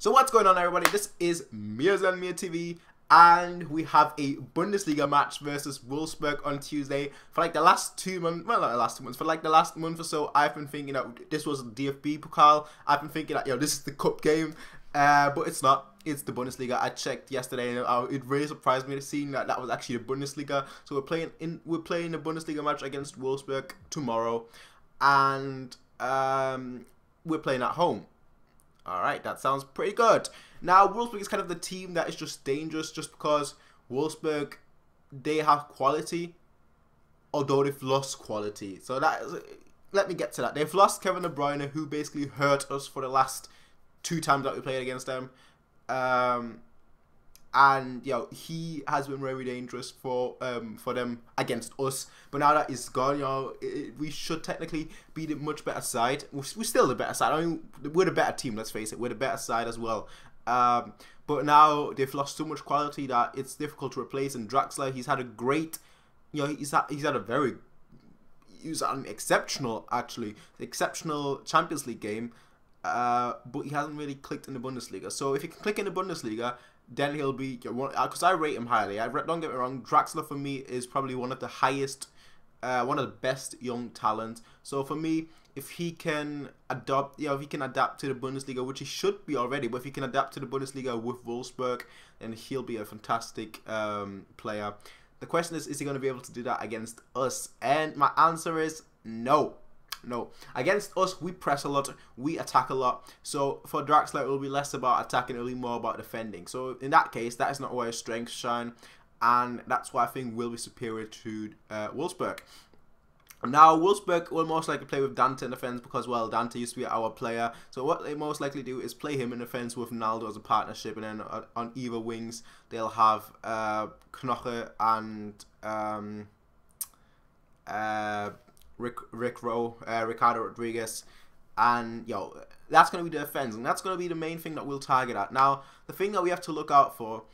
So what's going on, everybody? This is Mirza and Mir TV, and we have a Bundesliga match versus Wolfsburg on Tuesday. For like the last 2 months, well, not the last 2 months, for like the last month or so, I've been thinking that this was a DFB Pokal. I've been thinking that, this is the cup game, but it's not. It's the Bundesliga. I checked yesterday, and it really surprised me to see that that was actually the Bundesliga. So we're playing the Bundesliga match against Wolfsburg tomorrow, and we're playing at home. Alright, that sounds pretty good. Now, Wolfsburg is kind of the team that is just dangerous just because Wolfsburg, they have quality, although they've lost quality. So let me get to that. They've lost Kevin De Bruyne, who basically hurt us for the last 2 times that we played against them. And he has been very dangerous for them against us. But now that he's gone, we should technically be the much better side. We're still the better side. I mean, we're the better team. Let's face it, we're the better side as well. But now they've lost so much quality that it's difficult to replace. And Draxler, he's had a great, he's had an exceptional Champions League game. But he hasn't really clicked in the Bundesliga. So if he can click in the Bundesliga, then he'll be, because I rate him highly. Don't get me wrong, Draxler for me is probably one of the highest, one of the best young talent. So for me, if he can adapt, if he can adapt to the Bundesliga, which he should be already, but if he can adapt to the Bundesliga with Wolfsburg, then he'll be a fantastic player. The question is he going to be able to do that against us? And my answer is no. No. Against us, we press a lot, we attack a lot. So for Draxler, it will be less about attacking, it will be more about defending. So in that case, that is not where his strengths shine, and that's why I think we'll be superior to Wolfsburg. Now, Wolfsburg will most likely play with Dante in defense because, well, Dante used to be our player. So what they most likely do is play him in defense with Ronaldo as a partnership, and then on either wings, they'll have Knoche and Ricardo Rodriguez, and that's going to be the defense, and that's going to be the main thing that we'll target at. Now, the thing that we have to look out for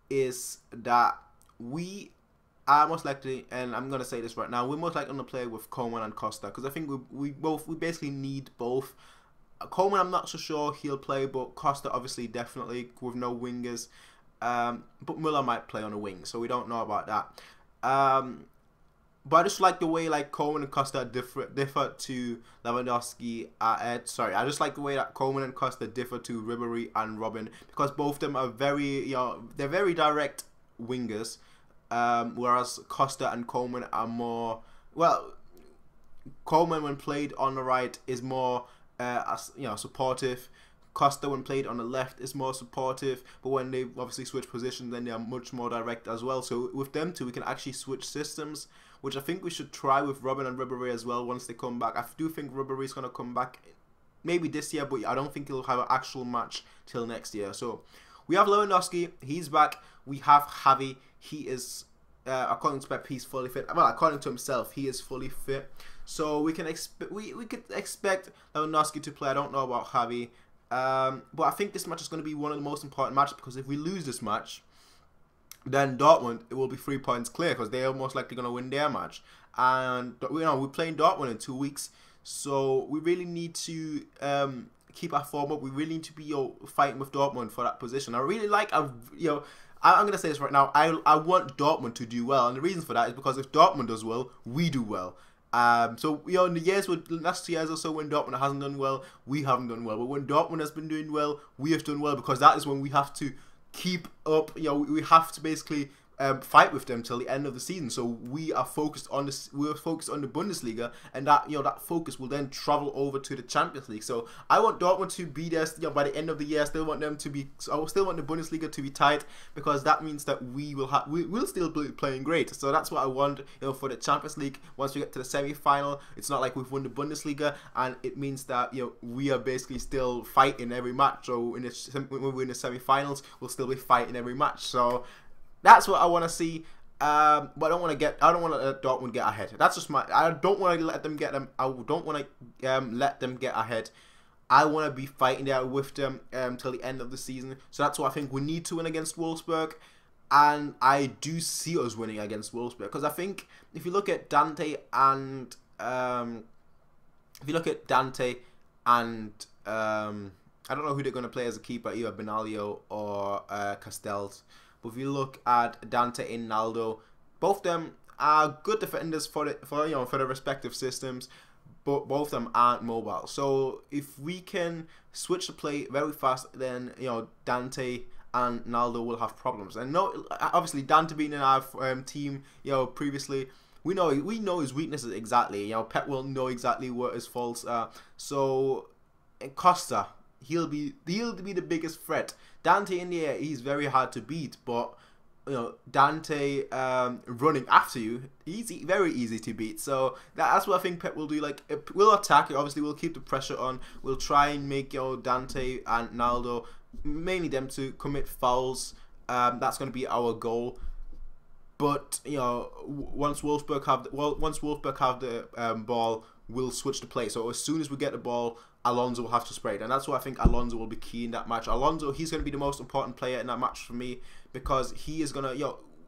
is that we are most likely, and I'm going to say this right now, we're most likely going to play with Coleman and Costa, because I think we basically need both. Coleman, I'm not so sure he'll play, but Costa obviously definitely with no wingers, but Müller might play on a wing, so we don't know about that. But I just like the way Coleman and Costa differ to Lewandowski. I just like the way that Coleman and Costa differ to Ribery and Robin, because both of them are very, they're very direct wingers, whereas Costa and Coleman are more, well, Coleman when played on the right is more, supportive. Costa when played on the left is more supportive, but when they obviously switch positions, then they are much more direct as well. So with them two, we can actually switch systems, which I think we should try with Robin and Ribery as well once they come back. I do think Ribery is going to come back maybe this year, but I don't think he'll have an actual match till next year. So we have Lewandowski, he's back. We have Javi, he is, according to Pep, he's fully fit. Well, according to himself, he is fully fit. So we can we could expect Lewandowski to play. I don't know about Javi. But I think this match is going to be one of the most important matches, because if we lose this match, then Dortmund, it will be 3 points clear, because they are most likely going to win their match. And we're playing Dortmund in 2 weeks, so we really need to keep our form up. We really need to be fighting with Dortmund for that position. I really like, I'm going to say this right now. I want Dortmund to do well, and the reason for that is because if Dortmund does well, we do well. So in the last 2 years or so, when Dortmund hasn't done well, we haven't done well. But when Dortmund has been doing well, we have done well, because that is when we have to keep up. We have to basically fight with them till the end of the season. So we are focused on this. We're focused on the Bundesliga, and that that focus will then travel over to the Champions League. So I want Dortmund to be there by the end of the year. I still want them to be. I still want the Bundesliga to be tight, because that means that we'll still be playing great. So that's what I want. For the Champions League, once we get to the semi-final, it's not like we've won the Bundesliga, and it means that we are basically still fighting every match. So when we're in the semi-finals, we'll still be fighting every match. So that's what I want to see, but I don't want to let Dortmund get ahead. That's just I don't want to let them get them. I don't want to let them get ahead. I want to be fighting there with them till the end of the season. So that's why I think we need to win against Wolfsburg, and I do see us winning against Wolfsburg, because I think if you look at Dante and I don't know who they're going to play as a keeper, either Benaglio or Castells. But if you look at Dante and Naldo, both of them are good defenders for the respective systems, but both of them aren't mobile. So if we can switch the play very fast, then Dante and Naldo will have problems. And no, obviously Dante being in our team, previously, we know his weaknesses exactly. Pep will know exactly what his faults are. So Costa, he'll be the biggest threat. Dante in the air, he's very hard to beat, but Dante running after you, very easy to beat. So that's what I think Pep will do. Like, we'll attack it. Obviously, we'll keep the pressure on. We'll try and make Dante and Naldo, mainly them, to commit fouls. That's going to be our goal. But once Wolfsburg have the ball, we'll switch the play. So as soon as we get the ball, Alonso will have to spray it, and that's why I think Alonso will be key in that match. Alonso, he's going to be the most important player in that match for me, because he is gonna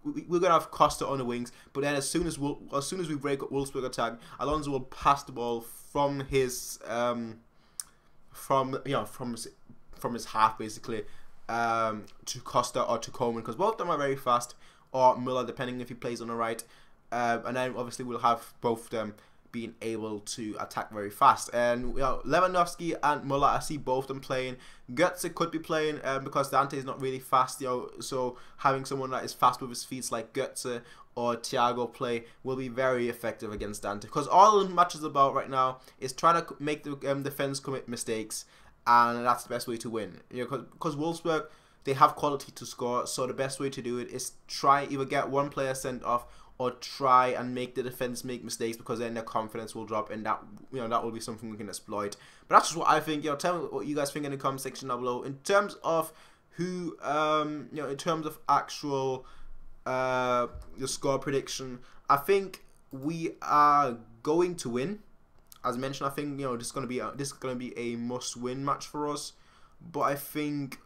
we're gonna have Costa on the wings, but then as soon as we break up Wolfsburg attack, Alonso will pass the ball from his from his half basically to Costa or to Coleman, because both of them are very fast, or Müller depending if he plays on the right, and then obviously we'll have both of them being able to attack very fast. And Lewandowski and Müller, I see both of them playing. Götze could be playing because Dante is not really fast, so having someone that is fast with his feet like Götze or Thiago play will be very effective against Dante, because all the match is about right now is trying to make the defense commit mistakes, and that's the best way to win. Because Wolfsburg, they have quality to score, so the best way to do it is try either get one player sent off or try and make the defense make mistakes, because then their confidence will drop, and that that will be something we can exploit. But that's just what I think. Tell me what you guys think in the comment section down below. In terms of who, in terms of actual the score prediction, I think we are going to win. As mentioned, I think this is gonna be a must-win match for us. But I think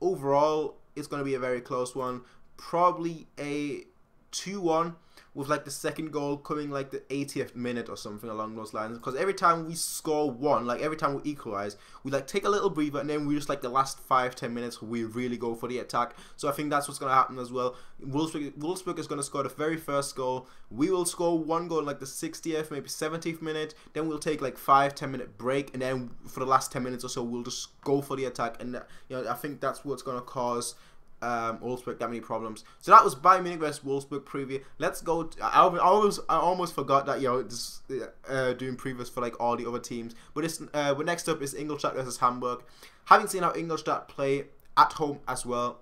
overall it's gonna be a very close one. Probably a 2-1, with like the second goal coming like the 80th minute or something along those lines. Because every time we score one, like every time we equalize, we like take a little breather, and then we just like the last 5-10 minutes we really go for the attack. So I think that's what's going to happen as well. Wolfsburg is going to score the very first goal. We will score one goal in like the 60th, maybe 70th minute. Then we'll take like 5-10 minute break, and then for the last 10 minutes or so we'll just go for the attack. And I think that's what's going to cause Wolfsburg that many problems. So that was Bayern Munich vs Wolfsburg preview. Let's go. I almost forgot that doing previews for like all the other teams. But this next up is Ingolstadt versus Hamburg. Having seen how Ingolstadt play at home as well,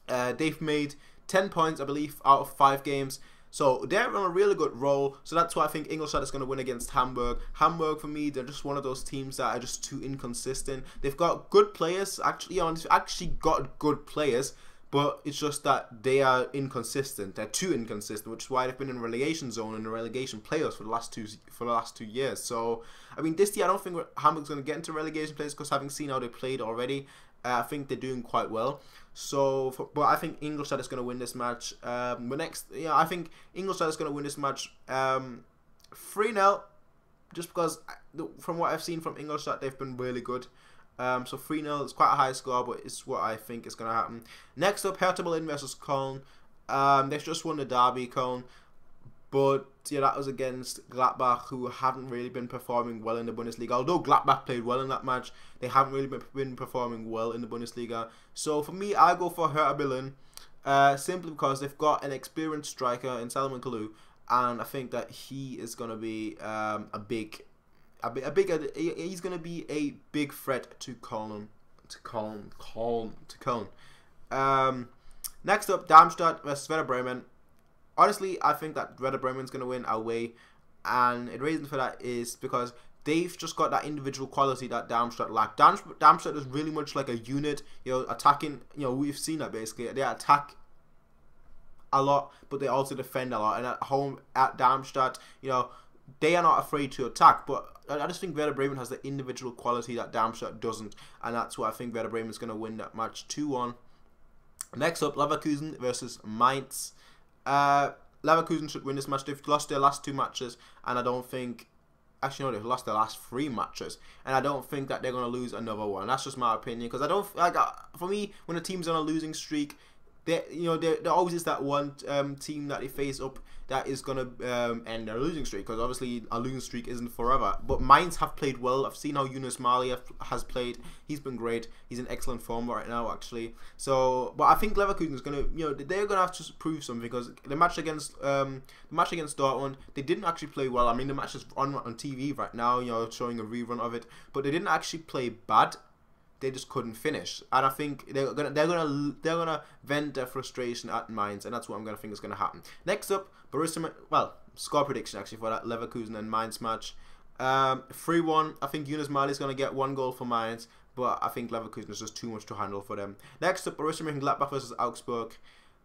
they've made 10 points, I believe, out of 5 games. So they're on a really good roll. So that's why I think Ingolstadt is going to win against Hamburg. Hamburg, for me, they're just one of those teams that are just too inconsistent. They've got good players, actually. They've actually got good players, but it's just that they are inconsistent. They're too inconsistent, which is why they've been in relegation zone and the relegation playoffs for the last two years. So I mean, this year I don't think Hamburg's going to get into relegation plays, because having seen how they played already, I think they're doing quite well. So, but I think Ingolstadt is going to win this match. I think Ingolstadt is going to win this match 3-0, just because from what I've seen from Ingolstadt, they've been really good. So 3-0 is quite a high score, but it's what I think is going to happen. Next up, Hertha Berlin versus Köln. They've just won the derby, Köln. But that was against Gladbach, who haven't really been performing well in the Bundesliga. Although Gladbach played well in that match, they haven't really been performing well in the Bundesliga. So for me, I go for Hertha Berlin, simply because they've got an experienced striker in Salomon Kalou, and I think that he is going to be he's going to be a big threat to Köln. Next up, Darmstadt versus Werder Bremen. Honestly, I think that Werder Bremen's going to win away, and the reason for that is because they've just got that individual quality that Darmstadt lack. Darmstadt is really much like a unit, attacking. We've seen that basically. They attack a lot, but they also defend a lot. And at home at Darmstadt, they are not afraid to attack. But I just think Werder Bremen has the individual quality that Darmstadt doesn't, and that's why I think Werder Bremen is going to win that match 2-1. Next up, Leverkusen versus Mainz. Leverkusen should win this match. They've lost their last 2 matches, and I don't think actually no, they've lost their last 3 matches, and I don't think that they're gonna lose another one. That's just my opinion, because I don't like for me, when a team's on a losing streak, there always is that one team that they face up that is gonna end their losing streak, because obviously a losing streak isn't forever. But Mainz have played well. I've seen how Yunus Mali has played. He's been great. He's in excellent form right now, actually. So, but I think Leverkusen is gonna, they're gonna have to prove something, because the match against Dortmund, they didn't actually play well. I mean, the match is on TV right now, showing a rerun of it, but they didn't actually play bad. They just couldn't finish, and I think they're gonna vent their frustration at Mainz, and that's what I'm gonna think is gonna happen. Next up, score prediction actually for that Leverkusen and Mainz match. 3-1. I think Yunus Mali is gonna get 1 goal for Mainz, but I think Leverkusen is just too much to handle for them. Next up, Borussia Mönchengladbach versus Augsburg.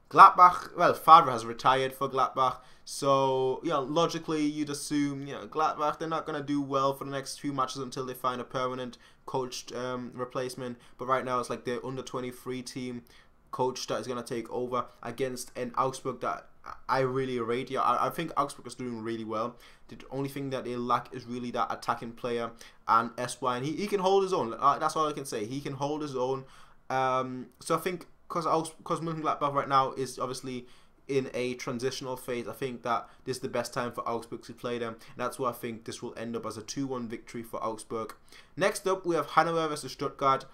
Gladbach, well, Favre has retired for Gladbach, so logically you'd assume Gladbach, they're not gonna do well for the next few matches until they find a permanent coached replacement. But right now it's like their under 23 team coach that is gonna take over against an Augsburg that I really rate. I think Augsburg is doing really well. The only thing that they lack is really that attacking player, and SY, and he can hold his own. That's all I can say. He can hold his own. So I think, because Mönchengladbach right now is obviously in a transitional phase, I think that this is the best time for Augsburg to play them. And that's why I think this will end up as a 2-1 victory for Augsburg. Next up, we have Hannover versus Stuttgart.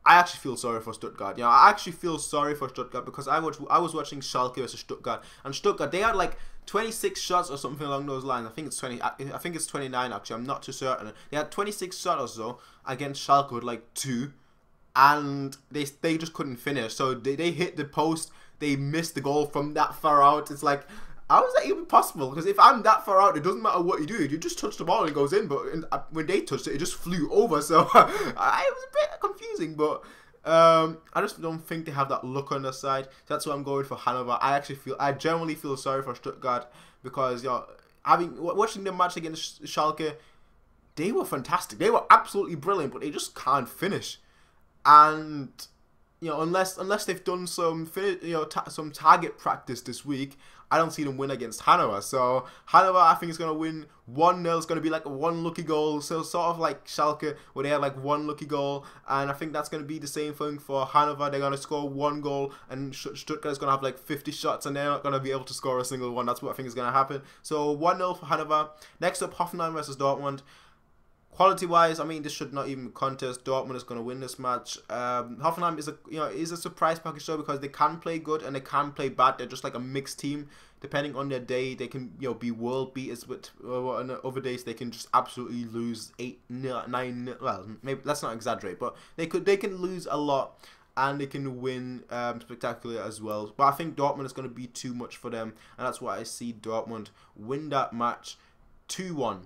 I actually feel sorry for Stuttgart. I actually feel sorry for Stuttgart, because I was watching Schalke versus Stuttgart, and Stuttgart, they had like 26 shots or something along those lines. I think it's 20. I think it's 29 actually. I'm not too certain. They had 26 shots or so against Schalke with like 2. And they just couldn't finish. So they hit the post. They missed the goal from that far out. It's like, how is that even possible? Because if I'm that far out, it doesn't matter what you do. You just touch the ball and it goes in. But when they touched it, it just flew over. So it was a bit confusing. But I just don't think they have that luck on their side. So that's why I'm going for Hanover. I genuinely feel sorry for Stuttgart, because watching the match against Schalke, they were fantastic. They were absolutely brilliant, but they just can't finish. And unless they've done some some target practice this week, I don't see them win against Hanover. So Hanover, I think, is going to win 1-0. It's going to be like a 1 lucky goal, so sort of like Schalke, where they had like 1 lucky goal. And I think that's going to be the same thing for Hanover. They're going to score 1 goal, and Stuttgart is going to have like 50 shots, and they're not going to be able to score a single one. That's what I think is going to happen. So 1-0 for Hanover. Next up, Hoffenheim versus Dortmund. Quality-wise, I mean, this should not even be a contest. Dortmund is going to win this match. Hoffenheim is a surprise package though, because they can play good and they can play bad. They're just like a mixed team. Depending on their day, they can be world beaters, but on other days they can just absolutely lose 8-9. Well, maybe let's not exaggerate, but they can lose a lot, and they can win spectacularly as well. But I think Dortmund is going to be too much for them, and that's why I see Dortmund win that match 2-1.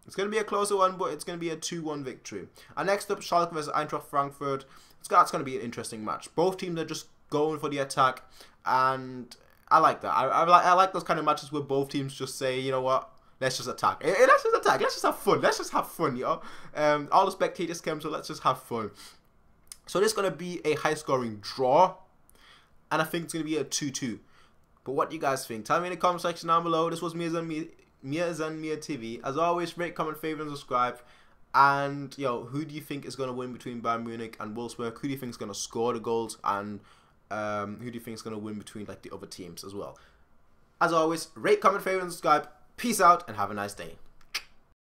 It's going to be a closer one, but it's going to be a 2-1 victory. And next up, Schalke versus Eintracht Frankfurt. That's going to be an interesting match. Both teams are just going for the attack, and I like that. I like those kind of matches where both teams just say, you know what, let's just attack. Let's just attack. Let's just have fun. Let's just have fun, all the spectators came, so let's just have fun. So this is going to be a high-scoring draw, and I think it's going to be a 2-2. But what do you guys think? Tell me in the comment section down below. This was Mia TV. As always, rate, comment, favorite, and subscribe. And who do you think is going to win between Bayern Munich and Wolfsburg? Who do you think is going to score the goals? And who do you think is going to win between like the other teams as well? As always, rate, comment, favorite, and subscribe. Peace out and have a nice day.